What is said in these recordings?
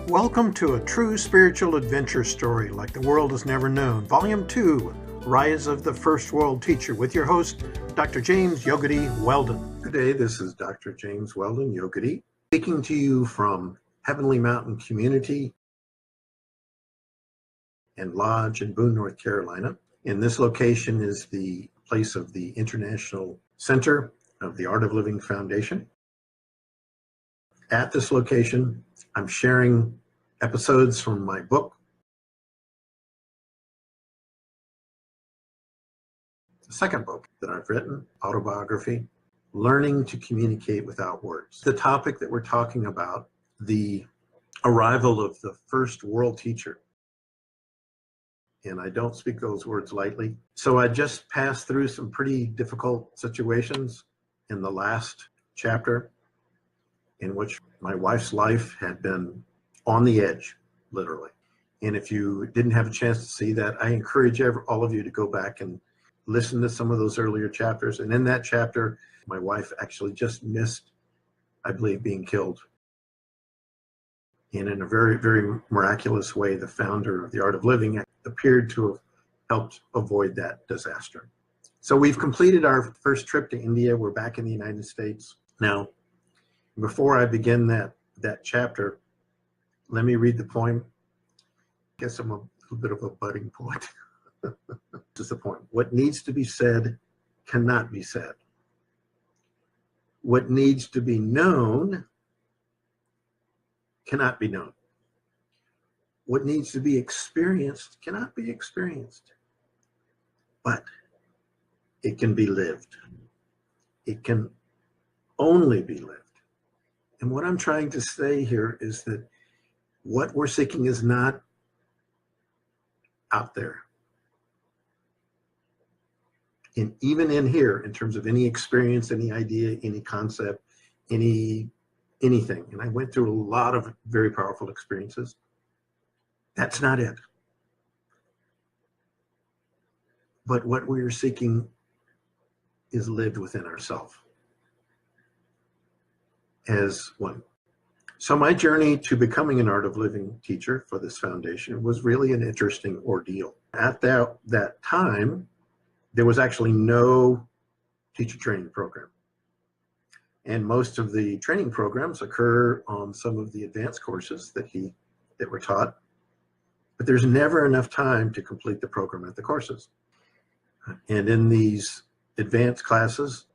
Welcome to a true spiritual adventure story like the world has never known. Volume 2, Rise of the First World Teacher, with your host, Dr. James Yogadhi Weldon. Today, this is Dr. James Weldon Yogadhi, speaking to you from Heavenly Mountain Community and Lodge in Boone, North Carolina. And this location is the place of the International Center of the Art of Living Foundation. At this location, I'm sharing episodes from my book, the second book that I've written, autobiography, Learning to Communicate Without Words. The topic that we're talking about, the arrival of the first world teacher. And I don't speak those words lightly. So I just passed through some pretty difficult situations in the last chapter, in which my wife's life had been on the edge, literally. And if you didn't have a chance to see that, I encourage all of you to go back and listen to some of those earlier chapters. And in that chapter, my wife actually just missed, I believe, being killed. And in a very, very miraculous way, the founder of the Art of Living appeared to have helped avoid that disaster. So we've completed our first trip to India. We're back in the United States. Now, before I begin that chapter, let me read the poem. I guess I'm a little bit of a budding poet. This is the poem. What needs to be said cannot be said. What needs to be known cannot be known. What needs to be experienced cannot be experienced. But it can be lived. It can only be lived. And what I'm trying to say here is that what we're seeking is not out there. And even in here, in terms of any experience, any idea, any concept, anything, and I went through a lot of very powerful experiences, that's not it. But what we are seeking is lived within ourselves as one. So my journey to becoming an Art of Living teacher for this foundation was really an interesting ordeal. At that time, there was actually no teacher training program. And most of the training programs occur on some of the advanced courses that were taught, but there's never enough time to complete the program at the courses. And in these advanced classes,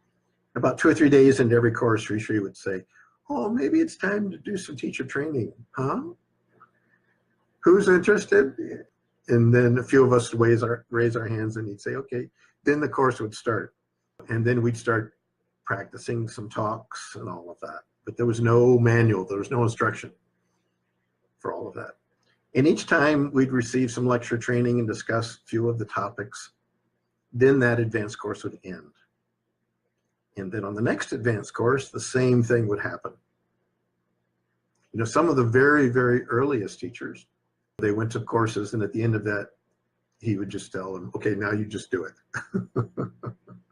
about 2 or 3 days into every course, Sri would say, "Oh, maybe it's time to do some teacher training, huh? Who's interested?" And then a few of us would raise our hands, and he'd say, "Okay." Then the course would start, and then we'd start practicing some talks and all of that. But there was no manual, there was no instruction for all of that. And each time we'd receive some lecture training and discuss a few of the topics, then that advanced course would end. And then on the next advanced course, the same thing would happen. You know, some of the very, very earliest teachers, they went to courses, and at the end of that, he would just tell them, "Okay, now you just do it."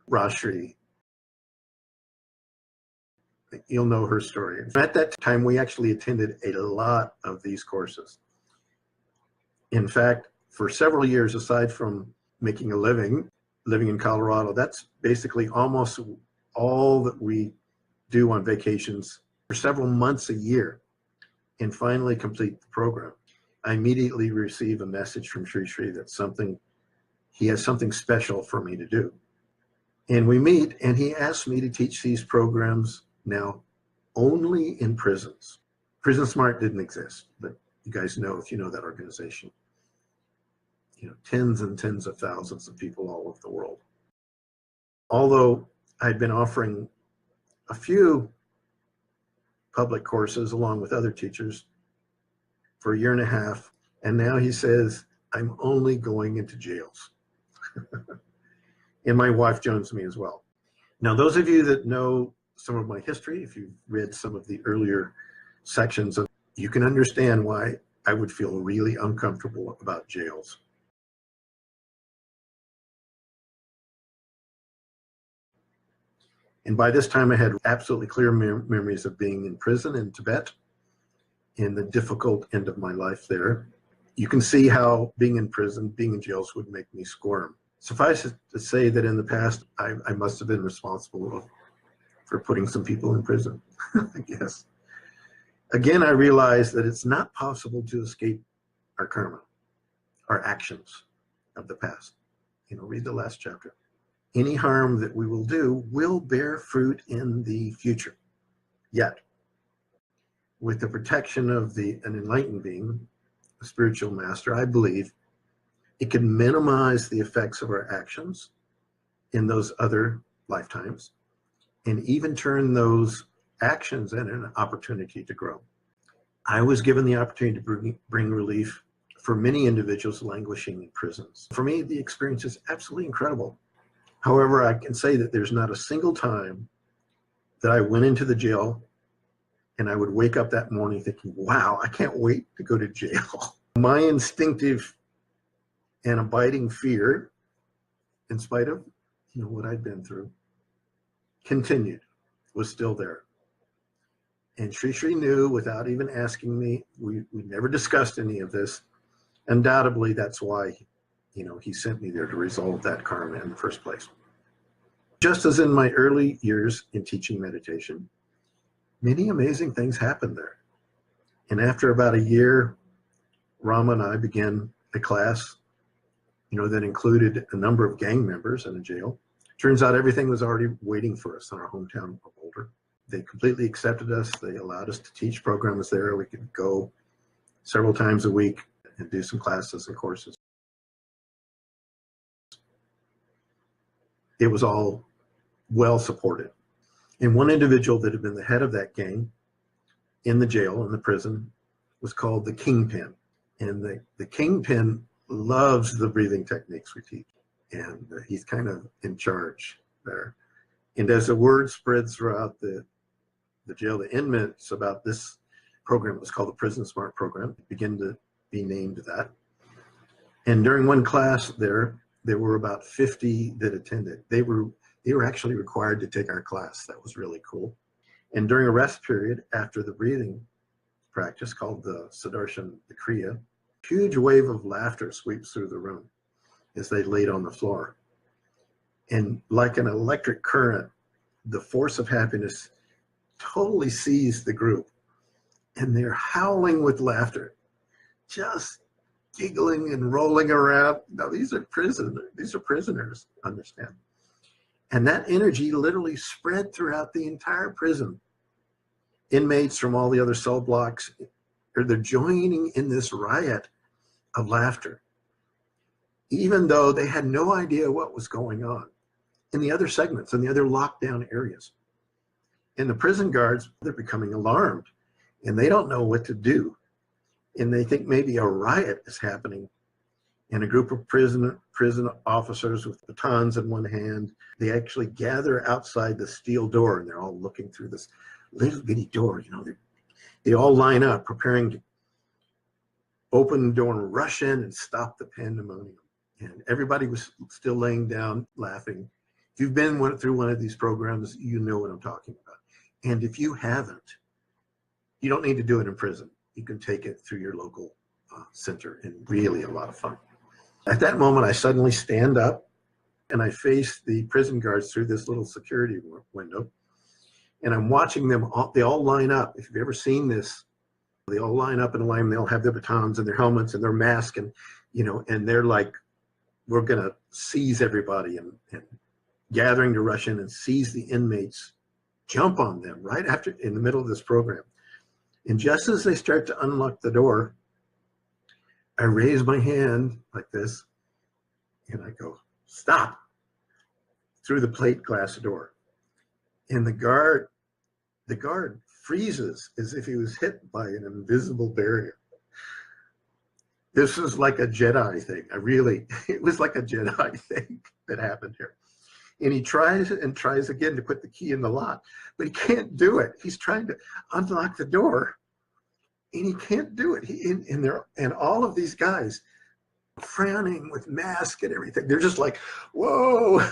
Rashri, you'll know her story. At that time, we actually attended a lot of these courses. In fact, for several years, aside from making a living in Colorado, that's basically almost all that we do on vacations for several months a year and finally complete the program. I immediately receive a message from Sri that he has something special for me to do. And we meet, and he asked me to teach these programs now only in prisons. Prison Smart didn't exist, but you guys know, if you know that organization, you know, tens and tens of thousands of people all over the world. Although I'd been offering a few public courses along with other teachers for 1.5 years, and now he says, "I'm only going into jails." And my wife joins me as well. Now, those of you that know some of my history, if you've read some of the earlier sections, you can understand why I would feel really uncomfortable about jails. And by this time, I had absolutely clear memories of being in prison in Tibet in the difficult end of my life there. You can see how being in prison, being in jails would make me squirm. Suffice it to say that in the past, I must have been responsible for putting some people in prison, I guess. Again, I realized that it's not possible to escape our karma, our actions of the past. Read the last chapter. Any harm that we will do will bear fruit in the future. Yet, with the protection of an enlightened being, a spiritual master, I believe it can minimize the effects of our actions in those other lifetimes and even turn those actions into an opportunity to grow. I was given the opportunity to bring relief for many individuals languishing in prisons. For me, the experience is absolutely incredible. However, I can say that there's not a single time that I went into the jail and I would wake up that morning thinking, wow, I can't wait to go to jail. My instinctive and abiding fear, in spite of what I'd been through, continued, was still there. And Sri Sri knew without even asking me. We never discussed any of this. Undoubtedly, that's why he sent me there to resolve that karma in the first place. Just as in my early years in teaching meditation, many amazing things happened there. And after about a year, Rama and I began a class, that included a number of gang members in a jail. Turns out everything was already waiting for us in our hometown of Boulder. They completely accepted us. They allowed us to teach programs there. We could go several times a week and do some classes and courses. It was all well supported. And one individual that had been the head of that gang in the jail, in the prison, was called the Kingpin. And the Kingpin loves the breathing techniques we teach. And he's kind of in charge there. And as the word spreads throughout the jail, the inmates about this program, it was called the Prison Smart Program, began to be named that. And during one class there were about 50 that attended. They were actually required to take our class. That was really cool. And during a rest period after the breathing practice called the Sudarshan Kriya, huge wave of laughter sweeps through the room as they laid on the floor. And like an electric current, the force of happiness totally seized the group. And they're howling with laughter, just giggling and rolling around. Now, these are prisoners, understand. And that energy literally spread throughout the entire prison. Inmates from all the other cell blocks, they're joining in this riot of laughter, even though they had no idea what was going on in the other segments, in the other lockdown areas. And the prison guards, they're becoming alarmed, and they don't know what to do. And they think maybe a riot is happening. And a group of prison officers with batons in one hand, they actually gather outside the steel door, and they're all looking through this little bitty door. They all line up, preparing to open the door and rush in and stop the pandemonium. And everybody was still laying down, laughing. If you've been through one of these programs, you know what I'm talking about. And if you haven't, you don't need to do it in prison. You can take it through your local center, and really a lot of fun. At that moment, I suddenly stand up and I face the prison guards through this little security window. And I'm watching them, they all line up. If you've ever seen this, they all line up in a line, they all have their batons and their helmets and their mask, and and they're like, we're gonna seize everybody, and gathering to rush in and seize the inmates, jump on them right after, in the middle of this program. And just as they start to unlock the door, I raise my hand like this, and I go, stop, through the plate glass door. And the guard freezes as if he was hit by an invisible barrier. This was like a Jedi thing. It was like a Jedi thing that happened here. And he tries again to put the key in the lock, but he can't do it. He's trying to unlock the door, and he can't do it. And all of these guys, frowning with masks and everything, they're just like, whoa.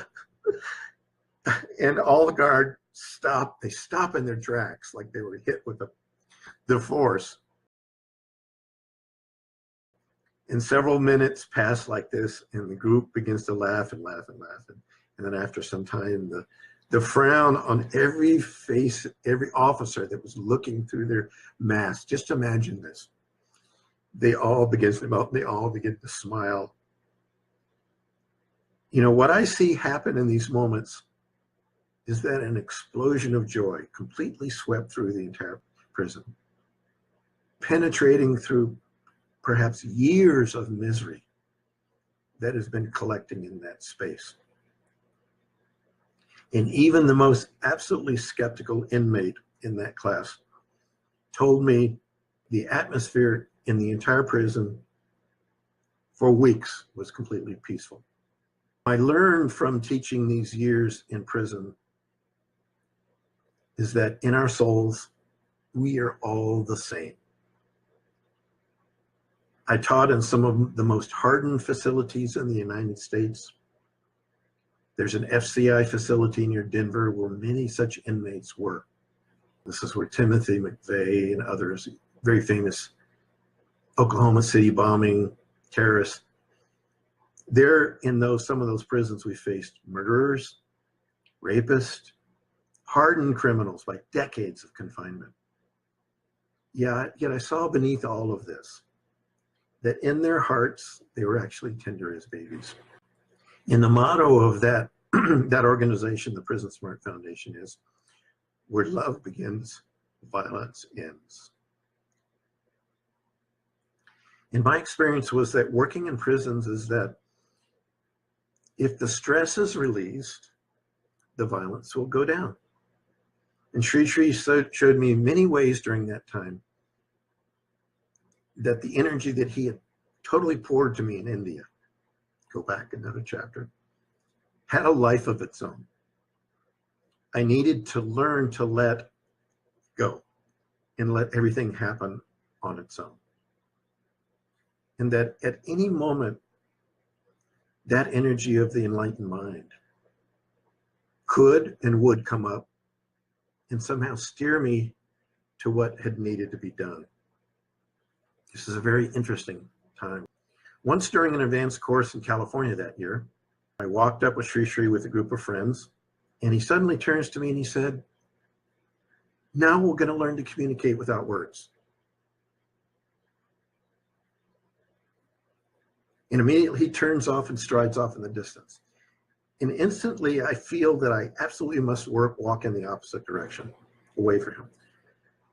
And all the guards stop. They stop in their tracks, like they were hit with the force. And several minutes pass like this, and the group begins to laugh and laugh and laugh. And then after some time, the frown on every face, every officer that was looking through their mask, just imagine this. They all begin to melt, they all begin to smile. You know, what I see happen in these moments is that an explosion of joy completely swept through the entire prison, penetrating through perhaps years of misery that has been collecting in that space. And even the most absolutely skeptical inmate in that class told me the atmosphere in the entire prison for weeks was completely peaceful. I learned from teaching these years in prison is that in our souls, we are all the same. I taught in some of the most hardened facilities in the United States. There's an FCI facility near Denver where many such inmates were. This is where Timothy McVeigh and others, very famous Oklahoma City bombing terrorists. There in some of those prisons we faced murderers, rapists, hardened criminals by decades of confinement. Yet I saw beneath all of this that in their hearts, they were actually tender as babies. And the motto of that, that organization, the Prison Smart Foundation, is, where love begins, violence ends. And my experience was that working in prisons is that if the stress is released, the violence will go down. And Sri Sri showed me many ways during that time that the energy that he had totally poured to me in India, go back another chapter, had a life of its own. I needed to learn to let go and let everything happen on its own. And that at any moment, that energy of the enlightened mind could and would come up and somehow steer me to what had needed to be done. This is a very interesting time. Once during an advanced course in California that year, I walked up with Sri Sri with a group of friends, and he suddenly turns to me and he said, now we're going to learn to communicate without words. And immediately he turns off and strides off in the distance. And instantly I feel that I absolutely must walk in the opposite direction, away from him.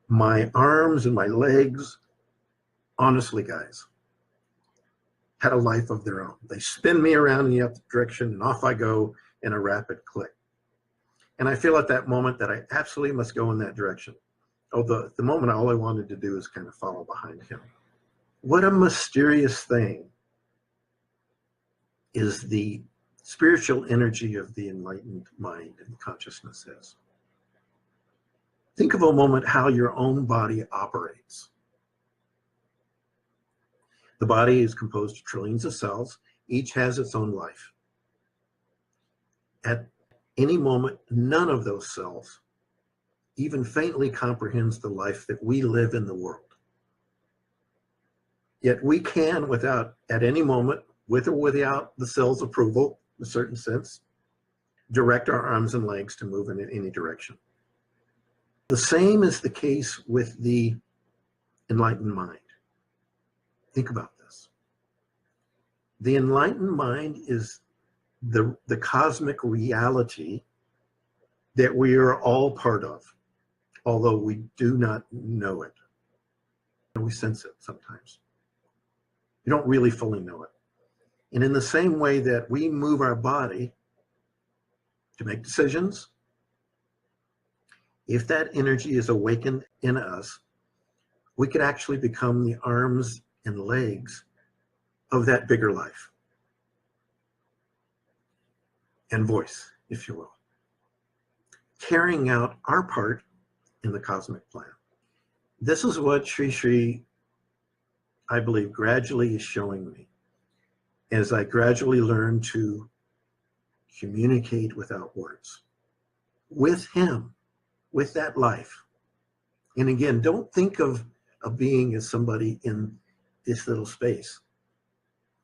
My arms and my legs, honestly, guys, had a life of their own. They spin me around in the other direction, and off I go in a rapid click. And I feel at that moment that I absolutely must go in that direction. Although at the moment, all I wanted to do is kind of follow behind him. What a mysterious thing is the spiritual energy of the enlightened mind and consciousness is. Think of a moment how your own body operates. The body is composed of trillions of cells. Each has its own life. At any moment, none of those cells even faintly comprehends the life that we live in the world. Yet we can, at any moment, with or without the cell's approval, in a certain sense, direct our arms and legs to move in any direction. The same is the case with the enlightened mind. Think about this. The enlightened mind is the cosmic reality that we are all part of, although we do not know it. We sense it sometimes. We don't really fully know it. And in the same way that we move our body to make decisions, if that energy is awakened in us, we could actually become the arms and legs of that bigger life and voice, if you will, carrying out our part in the cosmic plan. This is what Sri Sri, I believe, gradually is showing me as I gradually learn to communicate without words with him, with that life. And again, don't think of a being as somebody in this little space.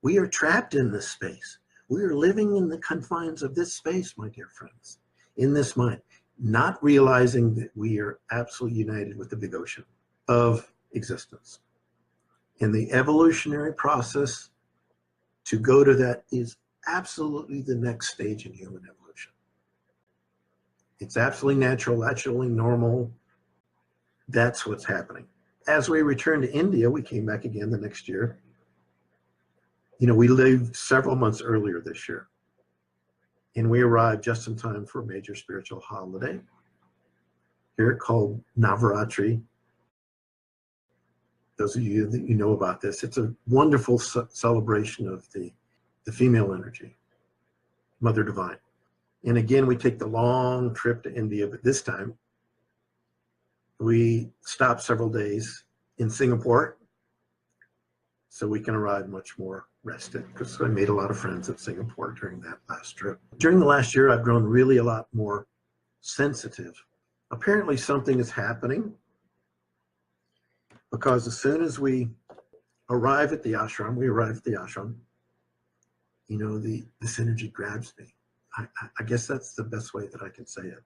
We are trapped in this space. We are living in the confines of this space, my dear friends, in this mind, not realizing that we are absolutely united with the big ocean of existence. And the evolutionary process to go to that is absolutely the next stage in human evolution. It's absolutely natural, absolutely normal. That's what's happening. As we returned to India, we came back again the next year. We lived several months earlier this year. And we arrived just in time for a major spiritual holiday here called Navaratri. Those of you that know about this, it's a wonderful celebration of the female energy, Mother Divine. And again, we take the long trip to India, but this time we stopped several days in Singapore so we can arrive much more rested, because I made a lot of friends at Singapore during that last trip. During the last year, I've grown really a lot more sensitive. Apparently something is happening, because as soon as we arrive at the ashram, this energy grabs me. I guess that's the best way that I can say it.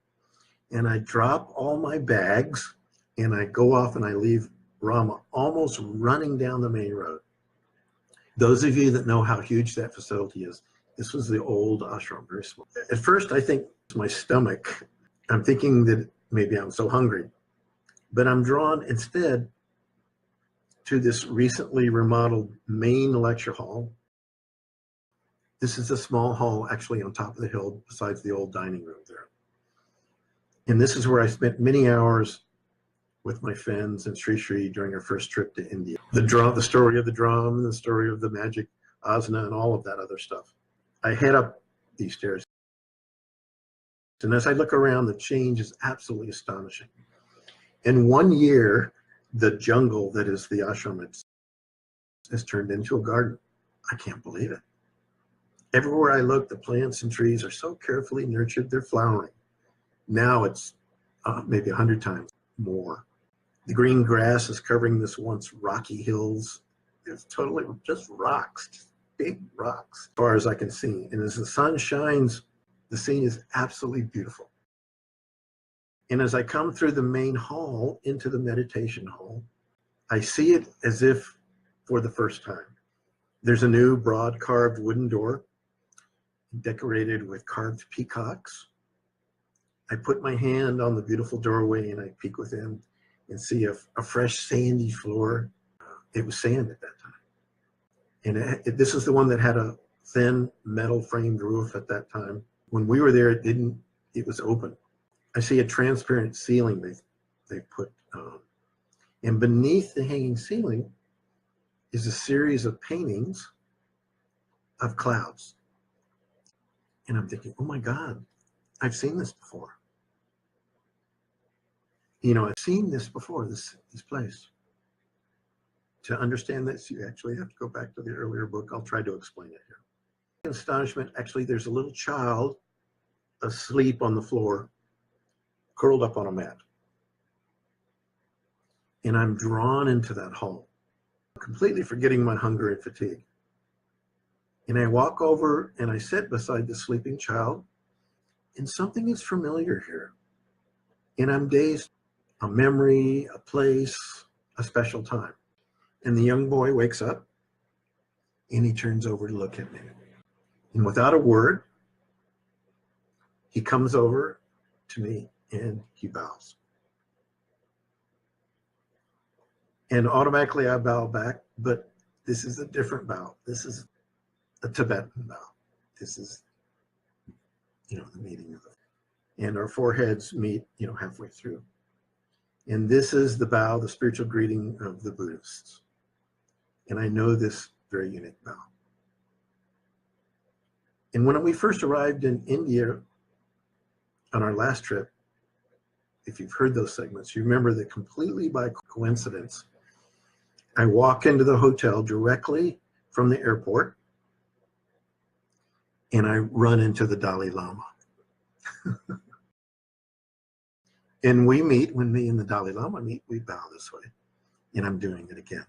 And I drop all my bags and I go off and I leave Rama almost running down the main road. Those of you that know how huge that facility is, this was the old ashram, very small. At first, I think it's my stomach. I'm thinking that maybe I'm so hungry, but I'm drawn instead to this recently remodeled main lecture hall. This is a small hall actually on top of the hill besides the old dining room there. And this is where I spent many hours with my friends and Sri Sri during our first trip to India. The story of the drum, the story of the magic asana, and all of that other stuff. I head up these stairs. And as I look around, the change is absolutely astonishing. In 1 year, the jungle that is the ashram has turned into a garden. I can't believe it. Everywhere I look, the plants and trees are so carefully nurtured, they're flowering. Now it's maybe 100 times more. The green grass is covering this once rocky hills. It's totally just rocks, just big rocks, as far as I can see. And as the sun shines, the scene is absolutely beautiful. And as I come through the main hall into the meditation hall, I see it as if for the first time. There's a new broad carved wooden door decorated with carved peacocks. I put my hand on the beautiful doorway and I peek within and see a fresh sandy floor. It was sand at that time. And this is the one that had a thin metal framed roof at that time. When we were there, it was open. I see a transparent ceiling they put on. And beneath the hanging ceiling is a series of paintings of clouds. And I'm thinking, oh my God, I've seen this before. I've seen this before, this place. To understand this, you actually have to go back to the earlier book. I'll try to explain it here. Astonishment, actually, there's a little child asleep on the floor, curled up on a mat. And I'm drawn into that hall, completely forgetting my hunger and fatigue. And I walk over and I sit beside the sleeping child, and something is familiar here. And I'm dazed. A memory, a place, a special time. And the young boy wakes up and he turns over to look at me. And without a word, he comes over to me and he bows. And automatically I bow back, but this is a different bow. This is a Tibetan bow. This is, the meeting of and our foreheads meet, halfway through. And this is the bow, the spiritual greeting of the Buddhists. And I know this very unique bow. And when we first arrived in India on our last trip, if you've heard those segments, you remember that completely by coincidence, I walk into the hotel directly from the airport and I run into the Dalai Lama. And we meet, when me and the Dalai Lama meet, we bow this way. And I'm doing it again.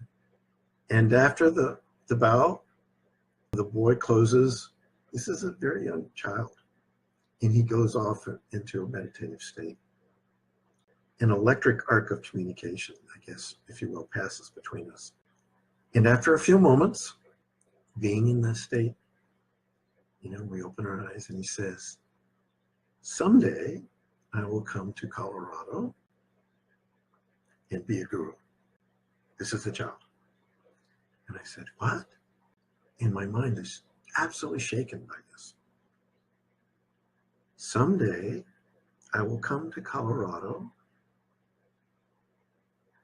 And after the bow, The boy closes. This is a very young child. And he goes off into a meditative state. An electric arc of communication, I guess, if you will, passes between us. And after a few moments, being in that state, we open our eyes and he says, someday I will come to Colorado and be a guru. This is the child. And I said, what? And my mind is absolutely shaken by this. Someday I will come to Colorado,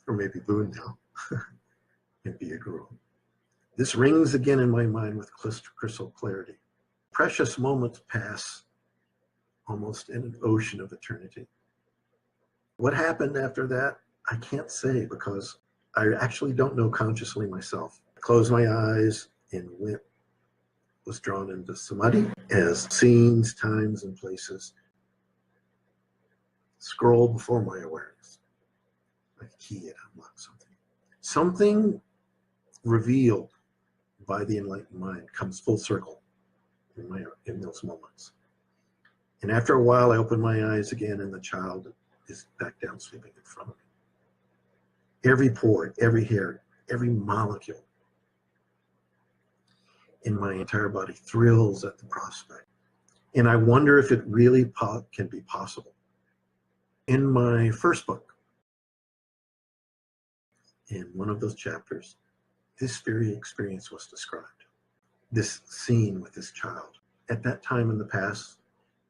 or maybe Boone now, and be a guru. This rings again in my mind with crystal clarity. Precious moments pass almost in an ocean of eternity. What happened after that, I can't say, because I actually don't know consciously myself. I closed my eyes and was drawn into samadhi as scenes, times, and places scroll before my awareness. Like a key, it unlocks something. Something revealed by the enlightened mind comes full circle in those moments. And after a while, I open my eyes again, and the child is back down sleeping in front of me. Every pore, every hair, every molecule in my entire body thrills at the prospect. And I wonder if it really can be possible. In my first book, in one of those chapters, this very experience was described. This scene with this child. At that time in the past,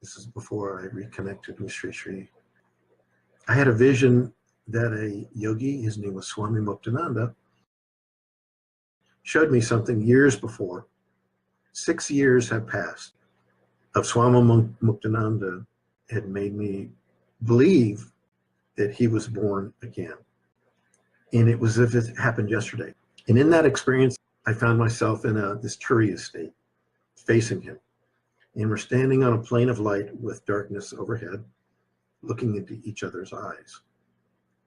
this is before I reconnected with Sri Sri, I had a vision that a yogi, his name was Swami Muktananda, showed me something years before. 6 years had passed of Swami Muktananda had made me believe that he was born again. And it was as if it happened yesterday. And in that experience, I found myself in this Turiya state, facing him. And we're standing on a plane of light with darkness overhead, looking into each other's eyes.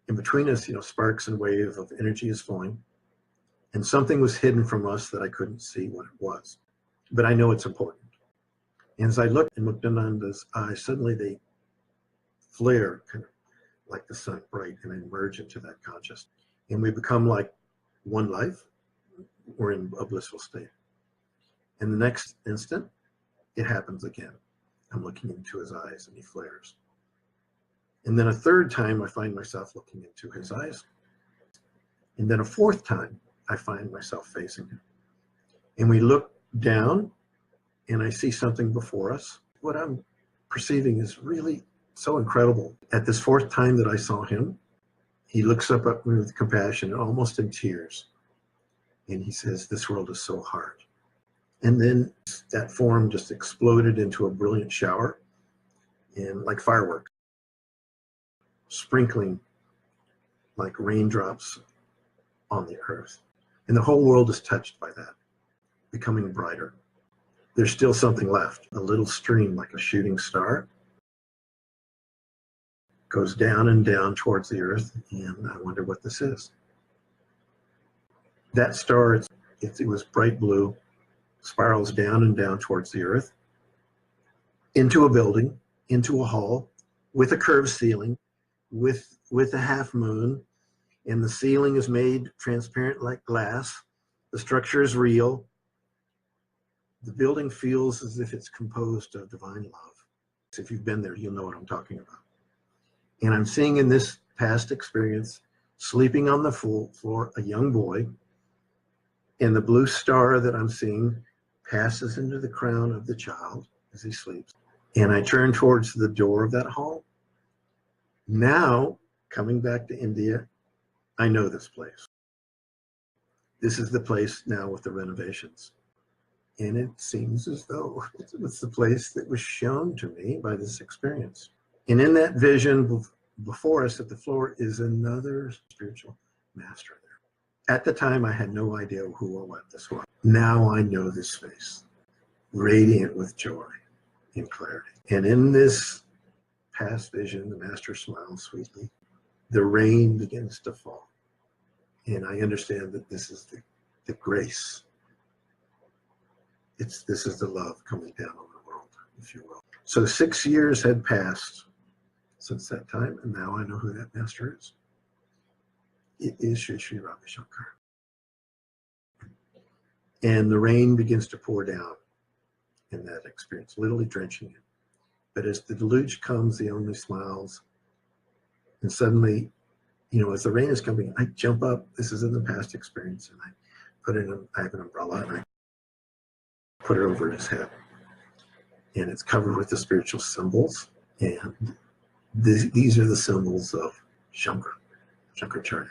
In between us, sparks and wave of energy is flowing. And something was hidden from us that I couldn't see what it was. But I know it's important. And as I looked in Muktananda's eyes, suddenly they flare, kind of like the sun, bright, and emerge into that consciousness. And we become like one life. We're in a blissful state. And the next instant, it happens again. I'm looking into his eyes and he flares. And then a third time, I find myself looking into his eyes. And then a fourth time, I find myself facing him. And we look down and I see something before us. What I'm perceiving is really so incredible. At this fourth time that I saw him, he looks up at me with compassion, almost in tears. And he says, this world is so hard. And then that form just exploded into a brilliant shower, and like fireworks, sprinkling like raindrops on the earth. And the whole world is touched by that, becoming brighter. There's still something left. A little stream, like a shooting star, goes down and down towards the earth, and I wonder what this is. That star, it was bright blue, spirals down and down towards the earth, into a building, into a hall, with a curved ceiling, with a half moon, and the ceiling is made transparent like glass. The structure is real. The building feels as if it's composed of divine love. If you've been there, you'll know what I'm talking about. And I'm seeing in this past experience, sleeping on the floor, a young boy, and the blue star that I'm seeing passes into the crown of the child as he sleeps. And I turn towards the door of that hall. Now, coming back to India, I know this place. This is the place now with the renovations. And it seems as though it's the place that was shown to me by this experience. And in that vision before us at the floor is another spiritual master there. At the time, I had no idea who or what this was. Now I know this face, radiant with joy and clarity. And in this past vision, the master smiles sweetly. The rain begins to fall. And I understand that this is the grace This is the love coming down on the world, if you will. So 6 years had passed since that time, and now I know who that master is. It is Sri Sri Ravi Shankar. And the rain begins to pour down in that experience, literally drenching it. But as the deluge comes, he only smiles. And suddenly, as the rain is coming, I jump up. This is in the past experience, and I have an umbrella, and I put it over his head. And it's covered with the spiritual symbols. And these are the symbols of Shankaracharya.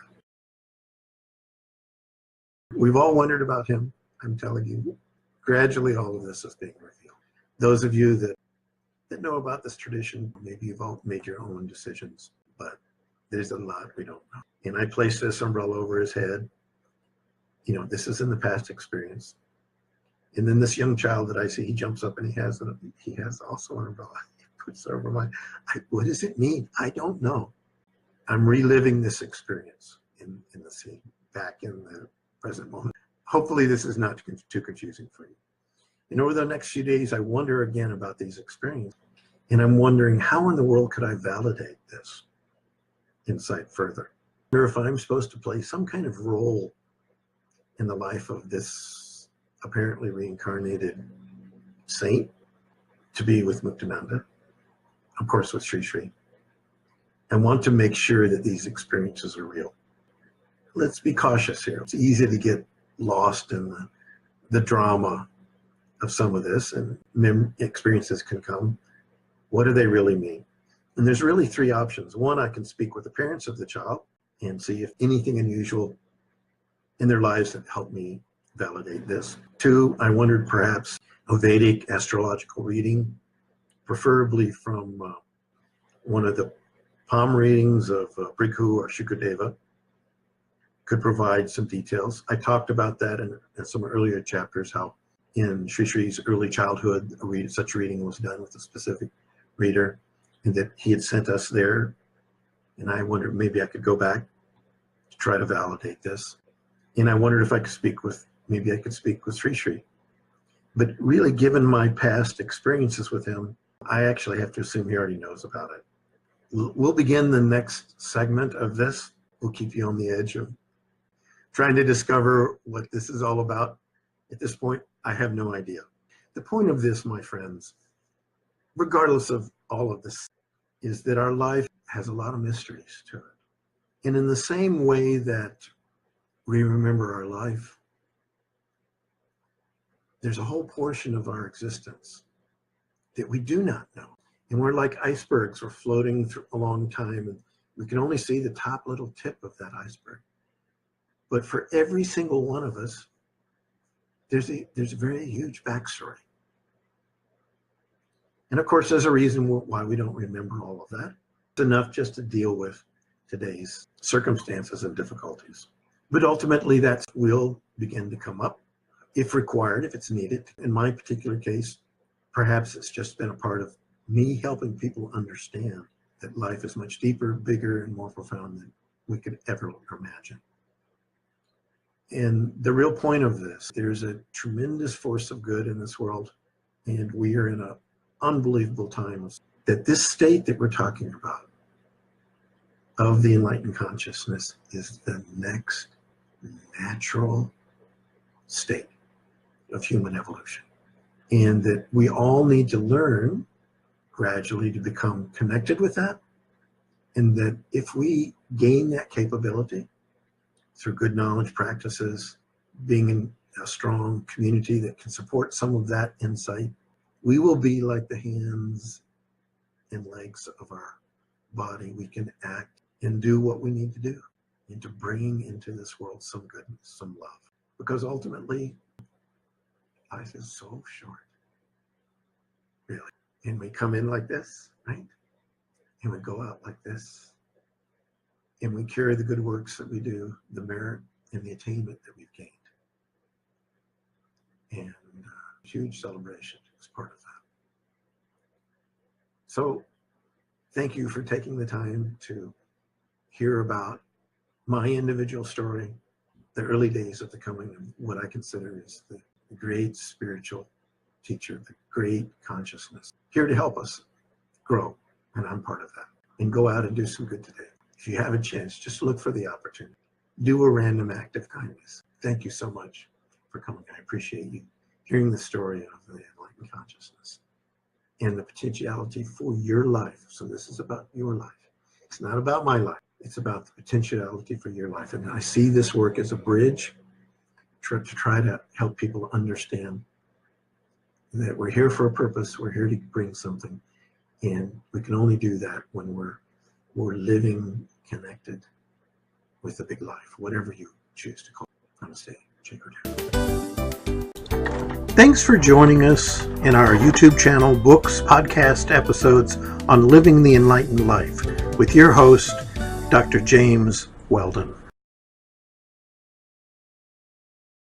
We've all wondered about him. I'm telling you, gradually all of this is being revealed. Those of you that know about this tradition, maybe you've all made your own decisions, but there's a lot we don't know. And I placed this umbrella over his head. This is in the past experience. And then this young child that I see, he jumps up and he has also an umbrella. He puts it over what does it mean? I don't know. I'm reliving this experience in the scene, back in the present moment. Hopefully this is not too confusing for you. And over the next few days, I wonder again about these experiences. And I'm wondering, how in the world could I validate this insight further? I wonder if I'm supposed to play some kind of role in the life of this apparently reincarnated saint to be with Muktananda, of course with Sri Sri. I want to make sure that these experiences are real. Let's be cautious here. It's easy to get lost in the drama of some of this, and experiences can come. What do they really mean? And there's really three options. One, I can speak with the parents of the child and see if anything unusual in their lives that help me validate this. Two, I wondered perhaps a Vedic astrological reading, preferably from one of the palm readings of Brighu or Shukadeva, could provide some details. I talked about that in some earlier chapters, how in Sri Sri's early childhood, such a reading was done with a specific reader, and that he had sent us there. And I wondered maybe I could go back to try to validate this. And I wondered if I could speak with Sri Sri. But really, given my past experiences with him, I actually have to assume he already knows about it. We'll begin the next segment of this. We'll keep you on the edge of trying to discover what this is all about. At this point, I have no idea. The point of this, my friends, regardless of all of this, is that our life has a lot of mysteries to it. And in the same way that we remember our life, there's a whole portion of our existence that we do not know. And we're like icebergs. We're floating through a long time, and we can only see the top little tip of that iceberg. But for every single one of us, there's a very huge backstory. And of course, there's a reason why we don't remember all of that. It's enough just to deal with today's circumstances and difficulties. But ultimately, that will begin to come up if required, if it's needed. In my particular case, perhaps it's just been a part of me helping people understand that life is much deeper, bigger, and more profound than we could ever imagine. And the real point of this, there's a tremendous force of good in this world, and we are in an unbelievable time that this state that we're talking about of the enlightened consciousness is the next natural state of human evolution. And that we all need to learn gradually to become connected with that. And that if we gain that capability through good knowledge practices, being in a strong community that can support some of that insight, we will be like the hands and legs of our body. We can act and do what we need to do, and to bring into this world some goodness, some love. Because ultimately, life is so short, really. And we come in like this, right? And we go out like this. And we carry the good works that we do, the merit and the attainment that we've gained. And huge celebration is part of that. So thank you for taking the time to hear about my individual story, the early days of the coming of what I consider is the great spiritual teacher, the great consciousness, here to help us grow. And I'm part of that. And go out and do some good today. If you have a chance, just look for the opportunity. Do a random act of kindness. Thank you so much for coming. I appreciate you hearing the story of the enlightened consciousness and the potentiality for your life. So this is about your life. It's not about my life. It's about the potentiality for your life. And I see this work as a bridge to try to help people understand that we're here for a purpose. We're here to bring something. And we can only do that when we're living connected with the big life, whatever you choose to call it. Namaste. Thanks for joining us in our YouTube channel, books, podcast episodes on living the enlightened life with your host, Dr. James Weldon.